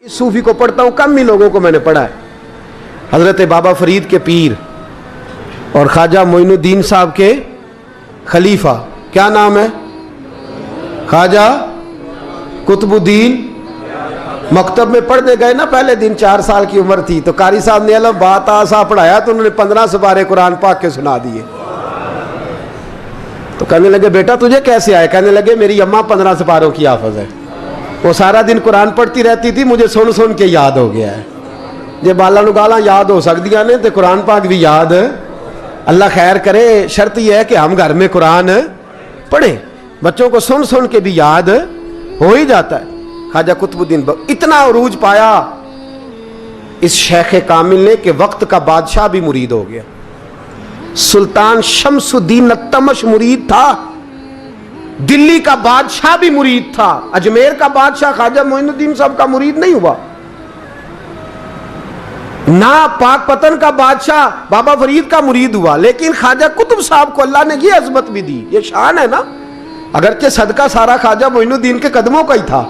सूफी को पढ़ता हूँ, कम ही लोगों को मैंने पढ़ा है। हजरत बाबा फरीद के पीर और ख्वाजा मोइनुद्दीन साहब के खलीफा, क्या नाम है? ख्वाजा कुतुबुद्दीन। मकतब में पढ़ने गए ना, पहले दिन 4 साल की उम्र थी, तो कारी साहब ने अलग बात आसा पढ़ाया तो उन्होंने 15 सुपारे कुरान पाक के सुना दिए। तो कहने लगे बेटा तुझे कैसे आए? कहने लगे मेरी अम्मा 15 सुपारों की हाफिज है, वो सारा दिन कुरान पढ़ती रहती थी, मुझे सुन सुन के याद हो गया है। जे बाला नु गाला याद हो सकदियां ने तो कुरान पाक भी याद, अल्लाह खैर करे। शर्त यह है कि हम घर में कुरान पढ़ें, बच्चों को सुन सुन के भी याद हो ही जाता है। ख्वाजा कुतुबुद्दीन इतना उरूज पाया इस शेख कामिल ने कि वक्त का बादशाह भी मुरीद हो गया। सुल्तान शमसुद्दीन तमश मुरीद था, दिल्ली का बादशाह भी मुरीद था, अजमेर का बादशाह ख्वाजा मोइनुद्दीन साहब का मुरीद नहीं हुआ ना, पाकपतन का बादशाह बाबा फरीद का मुरीद हुआ। लेकिन ख्वाजा कुतुब साहब को अल्लाह ने ये अजमत भी दी, ये शान है ना। अगरचे सदका सारा ख्वाजा मोइनुद्दीन के कदमों का ही था,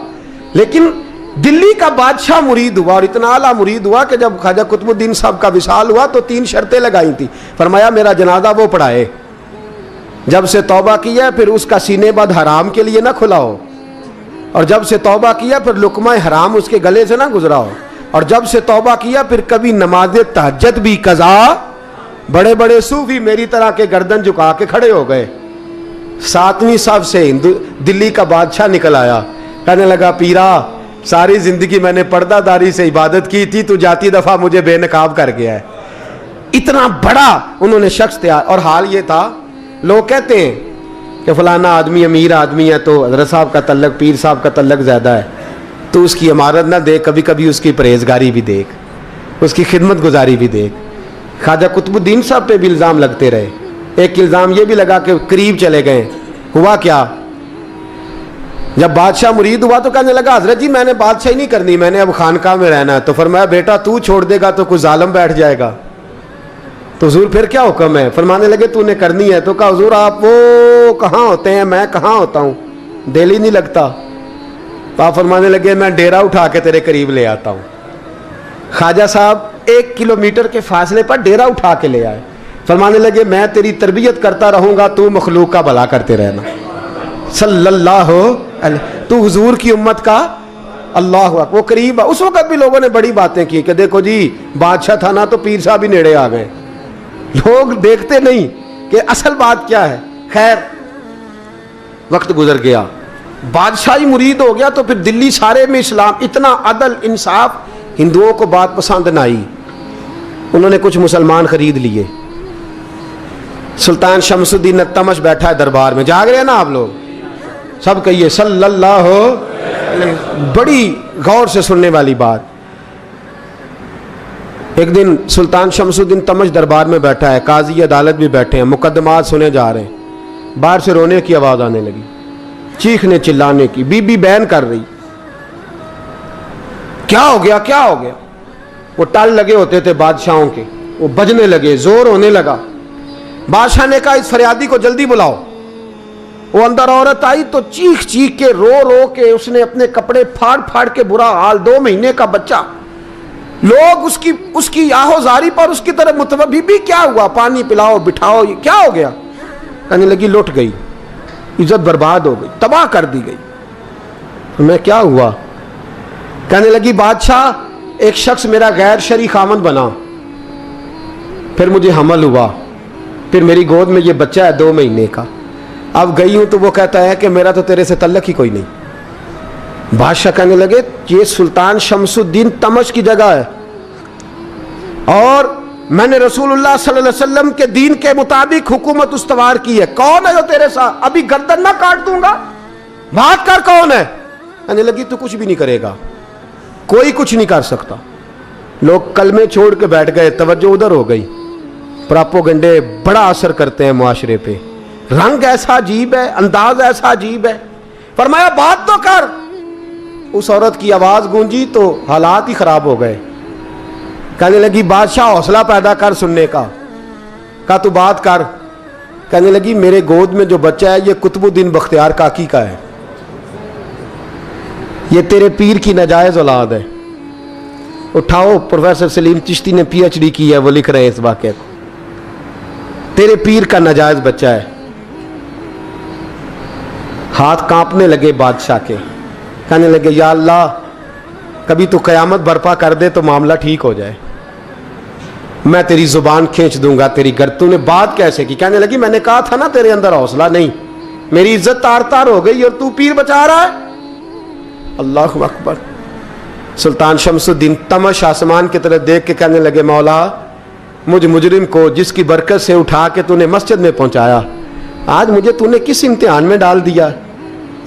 लेकिन दिल्ली का बादशाह मुरीद हुआ, और इतना आला मुरीद हुआ कि जब ख्वाजा कुतुबुद्दीन साहब का विसाल हुआ तो 3 शर्तें लगाई थी। फरमाया मेरा जनाजा वो पढ़ाए, जब से तौबा किया फिर उसका सीने बद हराम के लिए ना खुला हो, और जब से तौबा किया फिर लुकमा हराम उसके गले से ना गुजरा हो, और जब से तौबा किया फिर कभी नमाज तहज्जुद भी कज़ा। बड़े बड़े सूफी मेरी तरह के गर्दन झुका के खड़े हो गए। 7वीं साहब से दिल्ली का बादशाह निकल आया, कहने लगा पीरा सारी जिंदगी मैंने पर्दादारी से इबादत की थी, तू जाती दफा मुझे बेनकाब कर गया है। इतना बड़ा उन्होंने शख्स तैयार, और हाल ये था, लोग कहते हैं कि फलाना आदमी अमीर आदमी है तो हजरत साहब का तल्लक, पीर साहब का तल्लक ज़्यादा है, तो उसकी इमारत ना देख, कभी कभी उसकी परहेजगारी भी देख, उसकी खिदमत गुजारी भी देख। ख्वाजा कुतुबुद्दीन साहब पे भी इल्ज़ाम लगते रहे। एक इल्ज़ाम ये भी लगा कि करीब चले गए। हुआ क्या, जब बादशाह मुरीद हुआ तो कहने लगा हजरत जी मैंने बादशाही नहीं करनी, मैंने अब खानकाह में रहना है। तो फरमाया बेटा तू छोड़ देगा तो कोई जालिम बैठ जाएगा, तो हुजूर फिर क्या हुक्म है? फरमाने लगे तूने करनी है। तो कहा हुजूर आप वो कहाँ होते हैं, मैं कहाँ होता हूँ, दिल ही नहीं लगता। आप फरमाने लगे मैं डेरा उठा के तेरे करीब ले आता हूँ। ख्वाजा साहब 1 किलोमीटर के फासले पर डेरा उठा के ले आए। फरमाने लगे मैं तेरी तरबियत करता रहूँगा, तू मखलूक का भला करते रहना। सल्लल्लाहु अलैहि, तू हुजूर की उम्मत का अल्लाह हुआ। वो करीब, उस वक्त भी लोगों ने बड़ी बातें की कि देखो जी बादशाह था ना तो पीर साहब भी नेड़े आ गए। लोग देखते नहीं कि असल बात क्या है। खैर वक्त गुजर गया, बादशाही मुरीद हो गया, तो फिर दिल्ली सारे में इस्लाम, इतना अदल इंसाफ, हिंदुओं को बात पसंद ना आई। उन्होंने कुछ मुसलमान खरीद लिए। सुल्तान शमसुद्दीन तमश बैठा है दरबार में, जाग रहे हैं ना आप लोग? सब कहिए सल्लल्लाहु अलैहि। बड़ी गौर से सुनने वाली बात। एक दिन सुल्तान शमसुद्दीन तमश दरबार में बैठा है, काजी अदालत भी बैठे हैं, मुकदमात सुने जा रहे हैं। बाहर से रोने की आवाज आने लगी, चीखने चिल्लाने की, बीबी बयान कर रही। क्या हो गया, क्या हो गया? वो टाल लगे होते थे बादशाहों के, वो बजने लगे, जोर होने लगा। बादशाह ने कहा इस फरियादी को जल्दी बुलाओ। वो अंदर औरत आई तो चीख चीख के, रो रो के उसने अपने कपड़े फाड़ फाड़ के, बुरा हाल, 2 महीने का बच्चा। लोग उसकी आहोजारी पर उसकी तरफ मुतवज्जह, बीबी क्या हुआ, पानी पिलाओ, बिठाओ, ये क्या हो गया? कहने लगी लुट गई, इज्जत बर्बाद हो गई, तबाह कर दी गई। तो मैं क्या हुआ? कहने लगी बादशाह एक शख्स मेरा गैर शरई खामन बना, फिर मुझे हमल हुआ, फिर मेरी गोद में ये बच्चा है 2 महीने का। अब गई हूं तो वो कहता है कि मेरा तो तेरे से तल्लक ही कोई नहीं। बादशाह कहने लगे ये सुल्तान शमसुद्दीन तमश की जगह है, और मैंने रसूलुल्लाह सल्लल्लाहु अलैहि वसल्लम के दीन के मुताबिक हुकूमत उस्तवार की है। कौन है जो तेरे साथ? अभी गर्दन ना काट दूंगा, बात कर कौन है? कहने लगी तू कुछ भी नहीं करेगा, कोई कुछ नहीं कर सकता। लोग कलमे छोड़ के बैठ गए, तवज्जो उधर हो गई। प्रोपेगेंडे बड़ा असर करते हैं मुआशरे पे, रंग ऐसा अजीब है, अंदाज ऐसा अजीब है। फरमाया बात तो कर। उस औरत की आवाज गूंजी तो हालात ही खराब हो गए। कहने लगी बादशाह हौसला पैदा कर सुनने का। कहा तू बात कर। कहने लगी मेरे गोद में जो बच्चा है ये कुतुबुद्दीन बख्तियार काकी का है, ये तेरे पीर की नाजायज औलाद है। उठाओ, प्रोफेसर सलीम चिश्ती ने PhD की है, वो लिख रहे हैं इस वाक़े को। तेरे पीर का नाजायज बच्चा है। हाथ कांपने लगे बादशाह के, कहने लगे या अल्लाह कभी तो क़यामत बर्पा कर दे तो मामला ठीक हो जाए, मैं तेरी जुबान खींच दूंगा तेरी तूने बात कैसे की? कहने लगी मैंने कहा था ना तेरे अंदर हौसला नहीं, मेरी इज्जत तार तार हो गई और तू पीर बचा रहा है। अल्लाह अकबर। सुल्तान शमसुद्दीन तमश आसमान की तरफ देख के कहने लगे मौला मुझ मुजरिम को जिसकी बरकत से उठा के तूने मस्जिद में पहुंचाया, आज मुझे तूने किस इम्तिहान में डाल दिया?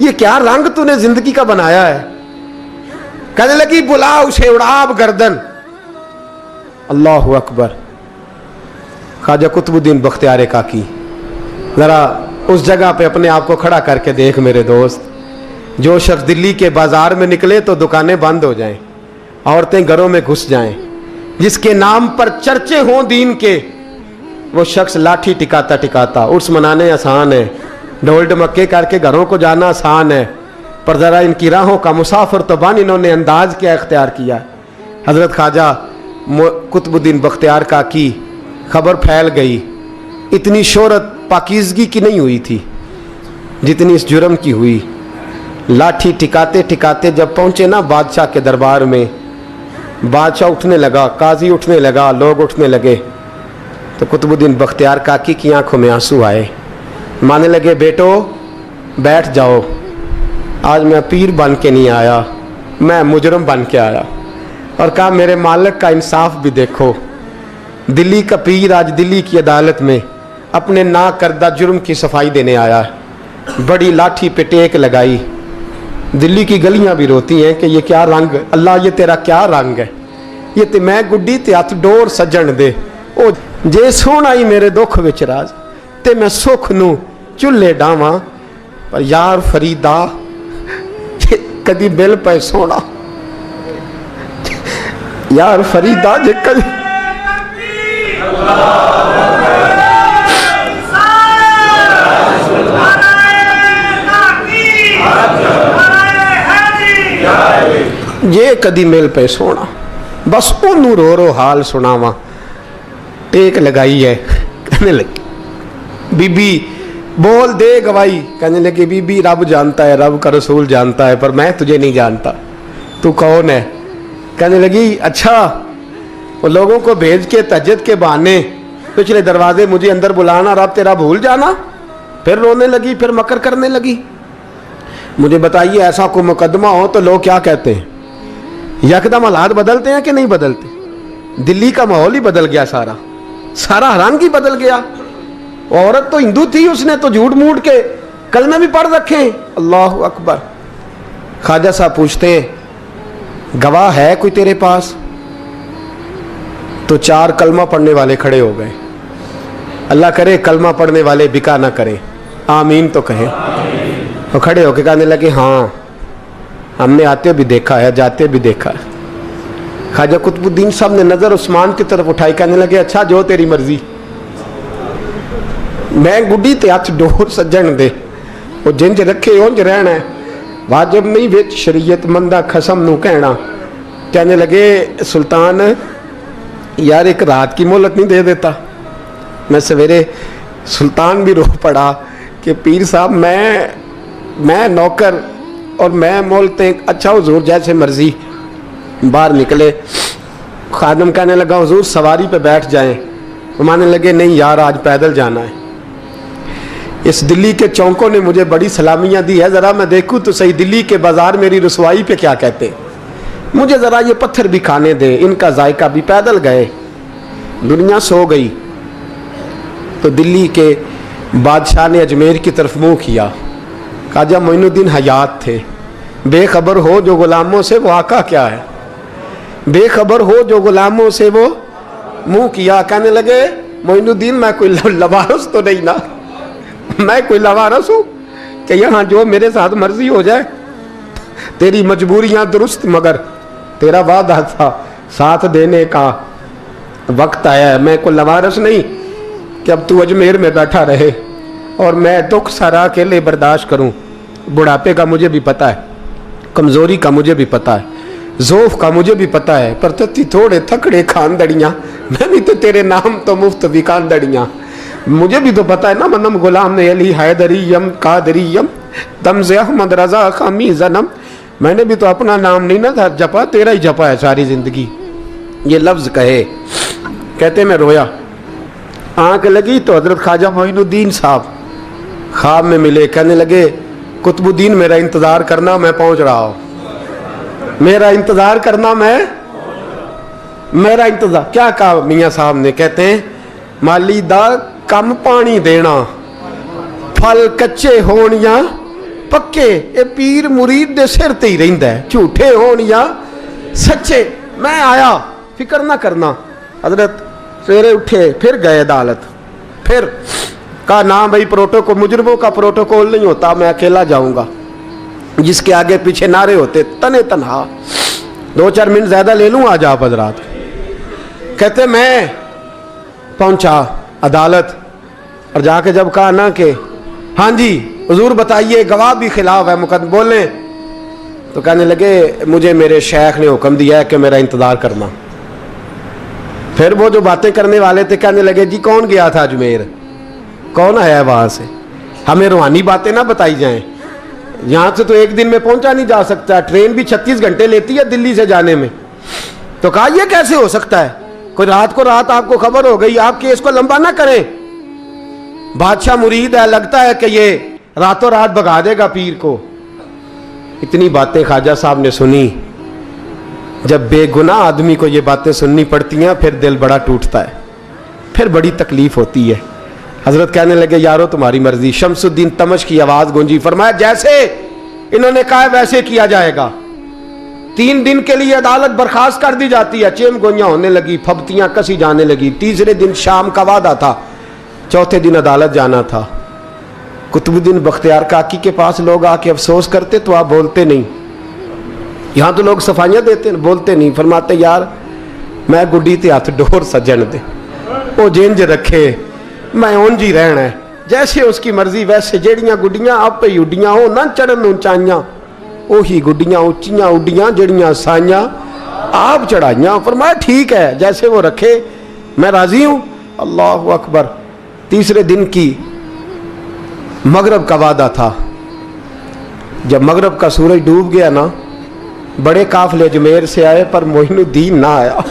ये क्या रंग तूने जिंदगी का बनाया है? कहने लगी बुला उसे, उड़ाब गर्दन। अल्लाह अकबर। ख्वाजा कुतुबुद्दीन बख्तियार काकी, जरा उस जगह पे अपने आप को खड़ा करके देख मेरे दोस्त। जो शख्स दिल्ली के बाजार में निकले तो दुकानें बंद हो जाएं, औरतें घरों में घुस जाएं, जिसके नाम पर चर्चे हों दीन के, वो शख्स लाठी टिकाता टिकाता उर्स मनाने आसान है, ढोल ढमक्के करके घरों को जाना आसान है, पर ज़रा इनकी राहों का मुसाफिर तो बन इन्होंने अंदाज क्या इख्तियार किया। हज़रत ख्वाजा कुतुबुद्दीन बख्तियार काकी, खबर फैल गई। इतनी शोहरत पाकीज़गी की नहीं हुई थी जितनी इस जुर्म की हुई। लाठी टिकाते टिकाते जब पहुंचे ना बादशाह के दरबार में, बादशाह उठने लगा, काजी उठने लगा, लोग उठने लगे, तो कुतुबुद्दीन बख्तियार काकी की आंखों में आंसू आए। मानने लगे बेटो बैठ जाओ, आज मैं पीर बन के नहीं आया, मैं मुजरम बन के आया। और कहा मेरे मालिक का इंसाफ भी देखो, दिल्ली का पीर आज दिल्ली की अदालत में अपने ना करदा जुर्म की सफाई देने आया है। बड़ी लाठी पे टेक लगाई। दिल्ली की गलियां भी रोती हैं कि ये क्या रंग, अल्लाह ये तेरा क्या रंग है, ये ते मैं गुड्डी ते हथ डोर सजन दे, ओ जे सोना ही मेरे दुख विच राज ते मैं सुख नू चुल्हे डावां, पर यार फरीदा कदी बिल पे सोना, यार फरीदा जे कदी ये कदी मिल पे सोना, बस ओनू रो रो हाल सुनावा। टेक लगाई है, कहने लगी बीबी बोल दे गवाही। कहने लगी बीबी रब जानता है, रब का रसूल जानता है, पर मैं तुझे नहीं जानता, तू कौन है? कहने लगी अच्छा वो लोगों को भेज के तहज्जुद के बहाने पिछले दरवाजे मुझे अंदर बुलाना, रब तेरा भूल जाना। फिर रोने लगी, फिर मकर करने लगी। मुझे बताइए ऐसा कोई मुकदमा हो तो लोग क्या कहते हैं? यकदम हालात बदलते हैं कि नहीं बदलते? दिल्ली का माहौल ही बदल गया, सारा सारा रंग ही बदल गया। औरत तो हिंदू थी, उसने तो झूठ मूठ के कलमे भी पढ़ रखे। अल्लाह अकबर। ख्वाजा साहब पूछते हैं गवाह है कोई तेरे पास? तो 4 कलमा पढ़ने वाले खड़े हो गए। अल्लाह करे कलमा पढ़ने वाले बिका ना करें, आमीन तो कहें। तो खड़े होके कहने लगे हाँ हमने आते भी देखा है, जाते भी देखा है। ख्वाजा कुतुबुद्दीन साहब ने नजर उस्मान की तरफ उठाई, कहने लगे अच्छा जो तेरी मर्जी, मैं गुड्डी ते हथ डोर सज्जन दे, वो जिंज रखे उंज रहना है, वाजिब नहीं विच शरीयत मंदा खसम नू कहना। कहने लगे सुल्तान यार एक रात की मोहलत नहीं दे देता? मैं सवेरे सुल्तान भी रो पड़ा कि पीर साहब मैं नौकर और मैं मोलते, अच्छा हुजूर जैसे मर्जी। बाहर निकले, खादम कहने लगा हुजूर सवारी पे बैठ जाएं। वो मानने लगे नहीं यार आज पैदल जाना है। इस दिल्ली के चौकों ने मुझे बड़ी सलामियाँ दी है, ज़रा मैं देखूँ तो सही दिल्ली के बाज़ार मेरी रसवाई पे क्या कहते हैं, मुझे ज़रा ये पत्थर भी खाने दे, इनका जायका भी। पैदल गए, दुनिया सो गई तो दिल्ली के बादशाह ने अजमेर की तरफ मुँह किया। ख्वाजा मोइनुद्दीन हयात थे। बेखबर हो जो गुलामों से वो आका क्या है, बेखबर हो जो गुलामों से वो मुँह किया। कहने लगे मोइनुद्दीन मैं कोई लवारस तो नहीं ना, मैं कोई लवारस हूँ कि यहाँ जो मेरे साथ मर्जी हो जाए? तेरी मजबूरियाँ दुरुस्त, मगर तेरा वादा था साथ देने का, वक्त आया है। मैं कोई लवारस नहीं कि अब तू अजमेर में बैठा रहे और मैं दुख सारा अकेले बर्दाश्त करूं। बुढ़ापे का मुझे भी पता है, कमज़ोरी का मुझे भी पता है, ज़ोफ़ का मुझे भी पता है, पर तत्ती थोड़े थकड़े खानदड़ियाँ, मैं भी तो तेरे नाम तो मुफ्त भी खानदड़ियाँ। मुझे भी तो पता है ना, मनम गुलाम ने अली हैदरियम कादरियम तमज़े अहमद रज़ा खामी जन्म। मैंने भी तो अपना नाम नहीं ना था जपा, तेरा ही जपा है सारी ज़िंदगी। ये लफ्ज़ कहे, कहते मैं रोया, आँख लगी तो हज़रत ख्वाजा मोइनुद्दीन साहब ख्वाब में मिले। कहने लगे कुतुबुद्दीन मेरा इंतज़ार करना, मैं पहुँच रहा हूँ। मेरा इंतज़ार करना, मेरा इंतज़ार। क्या कहा मियाँ साहब ने? कहते हैं माली दा कम पानी देना, फल कच्चे होण या पक्के, ये पीर मुरीद दे सिर ते ही रहिंदा है, झूठे होण या सच्चे। मैं आया, फिक्र ना करना। हजरत सवेरे उठे, फिर गए अदालत, फिर कहा ना भाई प्रोटोकॉल, मुजरमों का प्रोटोकॉल नहीं होता, मैं अकेला जाऊंगा। जिसके आगे पीछे नारे होते तने तनहा। 2-4 मिनट ज्यादा ले लूँ आज आप हजरात। कहते मैं पहुंचा अदालत और जाके जब कहा ना कि हाँ जी हुजूर बताइए, गवाह भी खिलाफ है, मुकदमा बोले, तो कहने लगे मुझे मेरे शेख ने हुक्म दिया है कि मेरा इंतजार करना। फिर वो जो बातें करने वाले थे कहने लगे जी कौन गया था अजमेर, कौन आया वहां से, हमें रूहानी बातें ना बताई जाएं। यहाँ से तो एक दिन में पहुंचा नहीं जा सकता, ट्रेन भी 36 घंटे लेती है दिल्ली से जाने में। तो कहा यह कैसे हो सकता है, कोई रात को रात आपको खबर हो गई, आप केस को लंबा ना करें, बादशाह मुरीद है, लगता है कि ये रातों रात भगा देगा पीर को। इतनी बातें ख्वाजा साहब ने सुनी। जब बेगुनाह आदमी को ये बातें सुननी पड़ती हैं फिर दिल बड़ा टूटता है, फिर बड़ी तकलीफ होती है। हजरत कहने लगे यारो तुम्हारी मर्जी। शमसुद्दीन तमश की आवाज गूंजी, फरमाया जैसे इन्होंने कहा वैसे किया जाएगा। 3 दिन के लिए अदालत बर्खास्त कर दी जाती है। चेम गोइयां होने लगी, फबतियां कसी जाने लगी। तीसरे दिन शाम का वादा था, चौथे दिन अदालत जाना था। कुतुबुद्दीन बख्तियार काकी के पास लोग आके अफसोस करते तो आप बोलते नहीं, यहाँ तो लोग सफाइयाँ देते बोलते नहीं। फरमाते यार मैं गुड्डी ते हथ डोर सजन दे, वो जिंज रखे मैं उंज ही रहना है, जैसे उसकी मर्जी वैसे। जेड़ियां गुड्डियां आप ही उड्डियां हो ना चढ़न ऊंचाइयां, ओही गुड्डियां उच्चियां उड्डियां जेड़ियां साइयां आप चढ़ाइयां। फरमाया ठीक है जैसे वो रखे मैं राजी हूं। अल्लाह अकबर। तीसरे दिन की मगरब का वादा था। जब मगरब का सूरज डूब गया ना, बड़े काफले अजमेर से आए पर मोइनुद्दीन ना आया।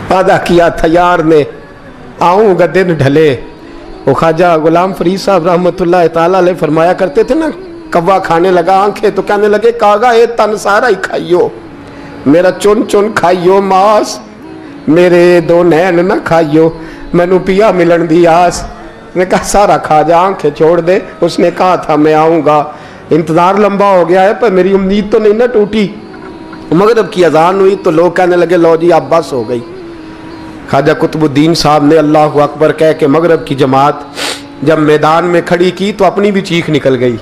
वादा किया था यार ने आऊंगा दिन ढले। वो ख्वाजा गुलाम फरीद साहब रहमतुल्लाह ताला अलैह फरमाया करते थे ना, कव्वा खाने लगा आंखें तो कहने लगे कागा ये तन सारा ही खाइयो, मेरा चुन चुन खाइयो मास, मेरे 2 नैन ना खाइयो, मैनू पिया मिलन दी आस। ने कहा सारा खा जा, आंखें छोड़ दे। उसने कहा था मैं आऊँगा, इंतज़ार लंबा हो गया है पर मेरी उम्मीद तो नहीं ना टूटी। मगरब की अजान हुई तो लोग कहने लगे लो जी अब बस हो गई। ख्वाजा कुतुबुद्दीन साहब ने अल्लाह अकबर कह के मगरब की जमात जब मैदान में खड़ी की तो अपनी भी चीख निकल गई,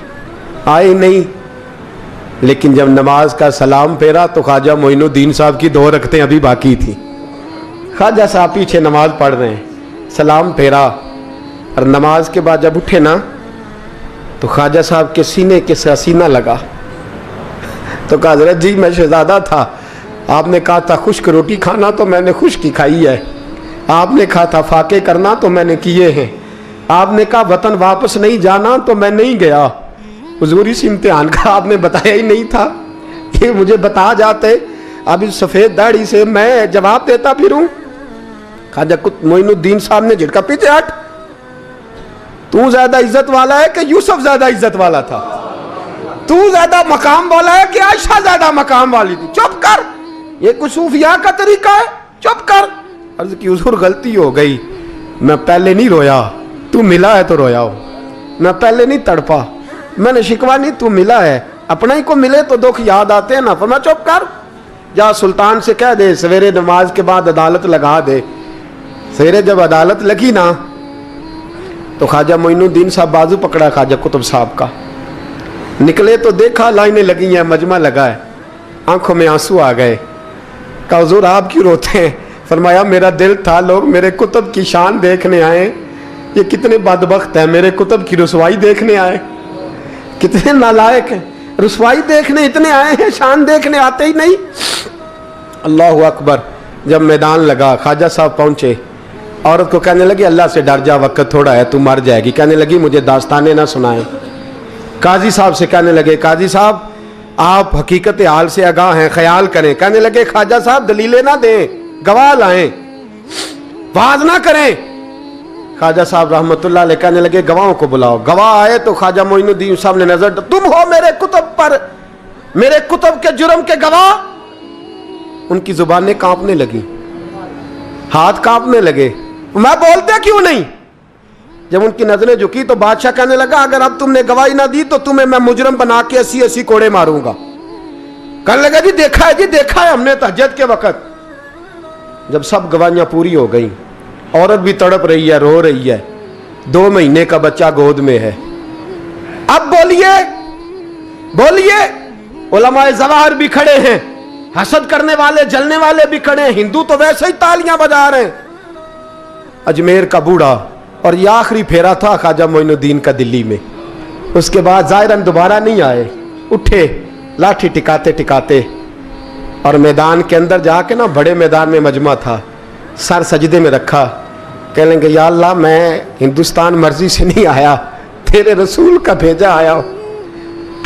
आए नहीं। लेकिन जब नमाज का सलाम फेरा तो ख्वाजा मोइनुद्दीन साहब की 2 रकतें अभी बाकी थी। ख्वाजा साहब पीछे नमाज पढ़ रहे हैं, सलाम फेरा और नमाज के बाद जब उठे ना तो ख्वाजा साहब के सीने के सीना लगा। तो कहा हज़रत जी मैं शहजादा था, आपने कहा था खुश्क रोटी खाना तो मैंने खुश्क ही खाई है, आपने कहा था फाके करना तो मैंने किए हैं, आपने कहा वतन वापस नहीं जाना तो मैं नहीं गया। हुजूर इस इम्तिहान का आपने बताया ही नहीं था, ये मुझे बता जाते अब इस सफ़ेद दाढ़ी से मैं जवाब देता फिरूं। ख्वाजा मोइनुद्दीन साहब ने झटका, पीछे हट, तू ज्यादा इज्जत वाला है कि यूसुफ ज्यादा इज्जत वाला था, तू ज्यादा मकाम वाला है कि आयशा ज्यादा मकाम वाली थी, चुप कर, ये कुछ सूफिया का तरीका है, चुप कर। अर्ज की हुजूर गलती हो गई, मैं पहले नहीं रोया, तू मिला है तो रोया हो, मैं पहले नहीं तड़पा, मैंने शिकवा नहीं, तू मिला है, अपना ही को मिले तो दुख याद आते हैं ना। फरमा चुप कर, जा सुल्तान से कह दे सवेरे नमाज के बाद अदालत लगा दे। सवेरे जब अदालत लगी ना तो ख्वाजा मोइनुद्दीन साहब बाजू पकड़ा ख्वाजा कुतुब साहब का, निकले तो देखा लाइनें लगी हैं, मजमा लगा है, आंखों में आंसू आ गए। कहा हुजूर आप क्यों रोते हैं? फरमाया मेरा दिल था लोग मेरे कुतुब की शान देखने आए, ये कितने बदबख्त हैं, मेरे कुतुब की रुसवाई देखने आए, कितने नालायक हैं। रसवाई देखने इतने आए हैं, शान देखने आते ही नहीं। अल्लाह अकबर। जब मैदान लगा, ख्वाजा साहब पहुंचे, औरत को कहने लगी अल्लाह से डर जा, वक्त थोड़ा है, तू मर जाएगी। कहने लगी मुझे दास्तानें ना सुनाएं। काजी साहब से कहने लगे काजी साहब आप हकीकत हाल से आगाह हैं, ख्याल करें। कहने लगे ख्वाजा साहब दलीलें ना दें, गवाह लाएं, वाज ना करें। ख्वाजा साहब रहमतुल्लाह अलैह कहने लगे गवाहों को बुलाओ। गवाह आए तो ख्वाजा मोइनुद्दीन साहब ने नजर, तुम हो मेरे कुतुब पर, मेरे कुतुब के जुर्म के गवाह। उनकी जुबानें कांपने लगी, हाथ कांपने लगे, मैं बोलते क्यों नहीं। जब उनकी नजरें झुकी तो बादशाह कहने लगा अगर अब तुमने गवाही ना दी तो तुम्हें मैं मुजरम बना के 80-80 कोड़े मारूंगा। कहने लगा जी देखा है, जी देखा है हमने तहज्जुद के वक्त। जब सब गवाहियां पूरी हो गई, औरत भी तड़प रही है, रो रही है, 2 महीने का बच्चा गोद में है। अब बोलिए बोलिए, उलमाए ज़वाहिर भी खड़े हैं, हसद करने वाले जलने वाले भी खड़े हैं, हिंदू तो वैसे ही तालियां बजा रहे हैं। अजमेर का बूढ़ा, और ये आखिरी फेरा था ख्वाजा मोइनुद्दीन का दिल्ली में। उसके बाद ज़ाहिरन दोबारा नहीं आए, उठे लाठी टिकाते टिकाते और मैदान के अंदर जाके ना, बड़े मैदान में मजमा था, सर सजदे में रखा। कहेंगे या अल्लाह मैं हिंदुस्तान मर्जी से नहीं आया, तेरे रसूल का भेजा आया।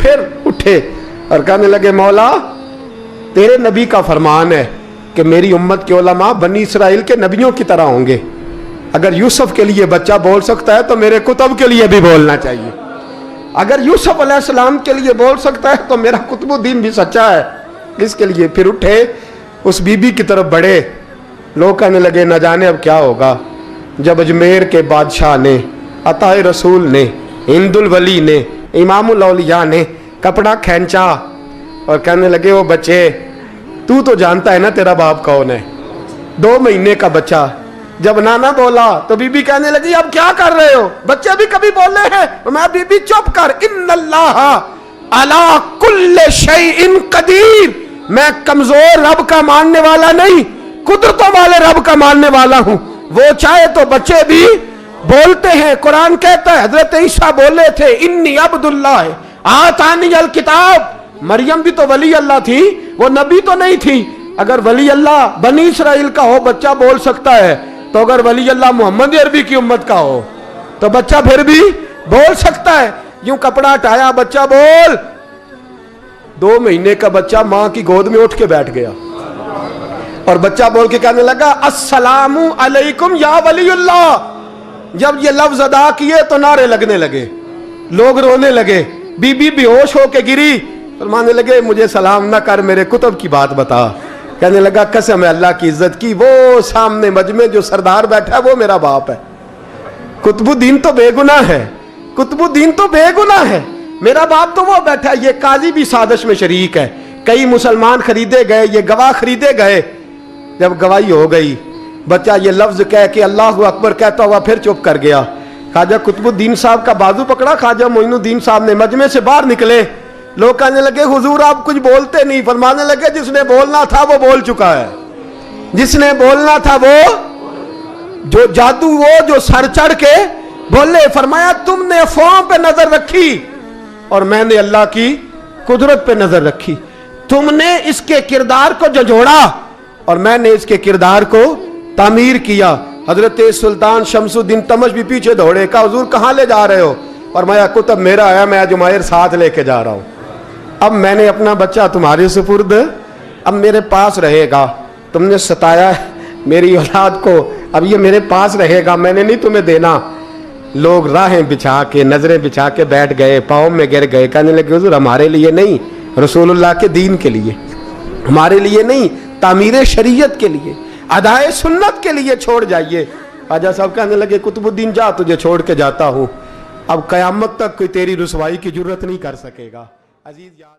फिर उठे और कहने लगे मौला तेरे नबी का फरमान है कि मेरी उम्मत के उलमा बनी इसराइल के नबियों की तरह होंगे। अगर यूसुफ के लिए बच्चा बोल सकता है तो मेरे कुतुब के लिए भी बोलना चाहिए। अगर यूसुफ अलैहिस्सलाम के लिए बोल सकता है तो मेरा कुतुबुद्दीन भी सच्चा है। इसके लिए फिर उठे, उस बीबी की तरफ बढ़े। लोग कहने लगे न जाने अब क्या होगा। जब अजमेर के बादशाह ने, अताए रसूल ने, हिंदुल वली ने, इमामुल औलिया ने कपड़ा खींचा और कहने लगे वो बच्चे तू तो जानता है ना तेरा बाप कौन है। 2 महीने का बच्चा। जब नाना बोला तो बीबी कहने लगी अब क्या कर रहे हो, बच्चे भी कभी बोले हैं। मैं बीबी चुप कर, इन्नल्लाह अला कुल्ले शैइन कदीर, मैं कमजोर रब का मानने वाला नहीं, कुदरतों वाले रब का मानने वाला हूं। वो चाहे तो बच्चे भी बोलते हैं। कुरान कहता है हजरत ईसा बोले थे इन्नी अब्दुल्लाह आतानी अल किताब। मरियम भी तो वली अल्लाह थी, वो नबी तो नहीं थी। अगर वली अल्लाह बनी इसराइल का हो बच्चा बोल सकता है, तो अगर वली अल्लाह मोहम्मद अरबी की उम्मत का हो तो बच्चा फिर भी बोल सकता है। यूं कपड़ा हटाया, बच्चा बोल। 2 महीने का बच्चा मां की गोद में उठ के बैठ गया और बच्चा बोल के कहने लगा अस्सलामु अलैकुम या वलीउल्लाह। जब ये लफ्ज अदा किए तो नारे लगने लगे, लोग रोने लगे। बीबी बेहोश होके गिरी, फरमाने लगे मुझे सलाम ना कर, मेरे कुतुब की बात बता। कहने लगा कसम है अल्लाह की इज्जत की, वो सामने मजमे जो सरदार बैठा है वो मेरा बाप है। कुतुबुद्दीन तो बेगुनाह है, कुतुबुद्दीन तो बेगुनाह है, मेरा बाप तो वो बैठा है। ये काजी भी साजिश में शरीक है। कई मुसलमान खरीदे गए, ये गवाह खरीदे गए। जब गवाही हो गई, बच्चा ये लफ्ज कह के अल्लाहु अकबर कहता हुआ फिर चुप कर गया। ख्वाजा कुतुबुद्दीन साहब का बाजू पकड़ा, ख्वाजा मोइनुद्दीन साहब ने मजमे से बाहर निकले। लोग कहने लगे हुजूर आप कुछ बोलते नहीं। फरमाने लगे जिसने बोलना था वो बोल चुका है, जिसने बोलना था वो जो जादू, वो जो सर चढ़ के बोले। फरमाया तुमने अफवाहों पे नजर रखी और मैंने अल्लाह की कुदरत पे नजर रखी। तुमने इसके किरदार को झंझोड़ा और मैंने इसके किरदार को तामीर किया। हजरत सुल्तान शमसुद्दीन तमश भी पीछे दौड़े, कहा हुजूर कहां ले जा रहे हो। फरमाया कुतुब मेरा है, मैं जुमैर साथ लेके जा रहा हूं। अब मैंने अपना बच्चा तुम्हारे सुपुर्द, अब मेरे पास रहेगा। तुमने सताया मेरी औलाद को, अब ये मेरे पास रहेगा, मैंने नहीं तुम्हें देना। लोग राहें बिछा के, नजरें बिछा के बैठ गए, पाँव में गिर गए। कहने लगे हुजूर हमारे लिए नहीं, रसूलुल्लाह के दीन के लिए, हमारे लिए नहीं, तामीर शरीयत के लिए, अदाए सुन्नत के लिए छोड़ जाइए। ख्वाजा साहब कहने लगे कुतुबुद्दीन जा, तुझे छोड़ के जाता हूं, अब कयामत तक कोई तेरी रुसवाई की जरूरत नहीं कर सकेगा। अजीज याद